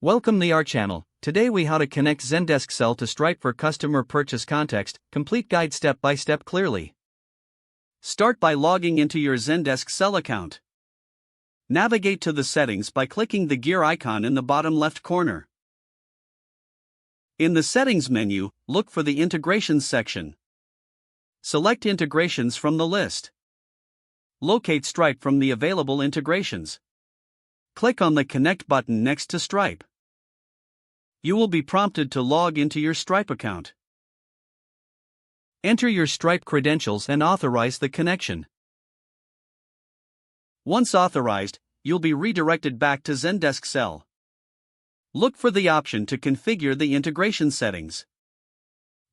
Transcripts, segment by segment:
Welcome to our channel. Today we how to connect Zendesk Sell to Stripe for customer purchase context, complete guide step by step clearly. Start by logging into your Zendesk Sell account. Navigate to the settings by clicking the gear icon in the bottom left corner. In the settings menu, look for the integrations section. Select integrations from the list. Locate Stripe from the available integrations. Click on the Connect button next to Stripe. You will be prompted to log into your Stripe account. Enter your Stripe credentials and authorize the connection. Once authorized, you'll be redirected back to Zendesk Sell. Look for the option to configure the integration settings.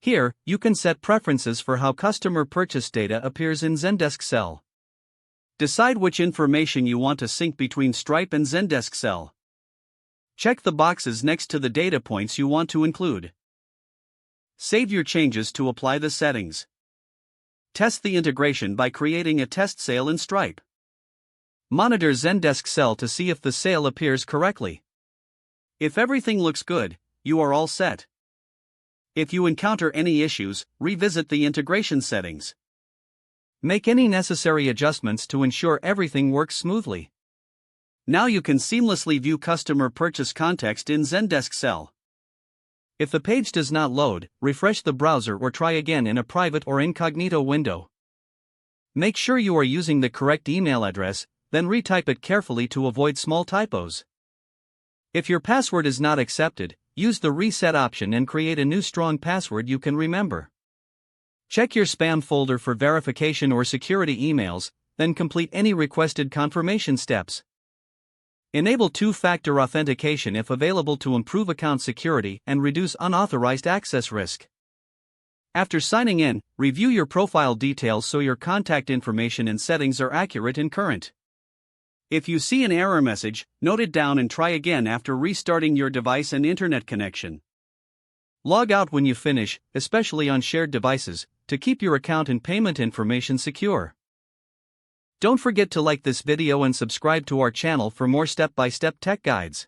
Here, you can set preferences for how customer purchase data appears in Zendesk Sell. Decide which information you want to sync between Stripe and Zendesk Sell. Check the boxes next to the data points you want to include. Save your changes to apply the settings. Test the integration by creating a test sale in Stripe. Monitor Zendesk Sell to see if the sale appears correctly. If everything looks good, you are all set. If you encounter any issues, revisit the integration settings. Make any necessary adjustments to ensure everything works smoothly. Now you can seamlessly view customer purchase context in Zendesk Sell. If the page does not load, refresh the browser or try again in a private or incognito window. Make sure you are using the correct email address, then retype it carefully to avoid small typos. If your password is not accepted, use the reset option and create a new strong password you can remember. Check your spam folder for verification or security emails, then complete any requested confirmation steps. Enable two-factor authentication if available to improve account security and reduce unauthorized access risk. After signing in, review your profile details so your contact information and settings are accurate and current. If you see an error message, note it down and try again after restarting your device and internet connection. Log out when you finish, especially on shared devices, to keep your account and payment information secure. Don't forget to like this video and subscribe to our channel for more step-by-step tech guides.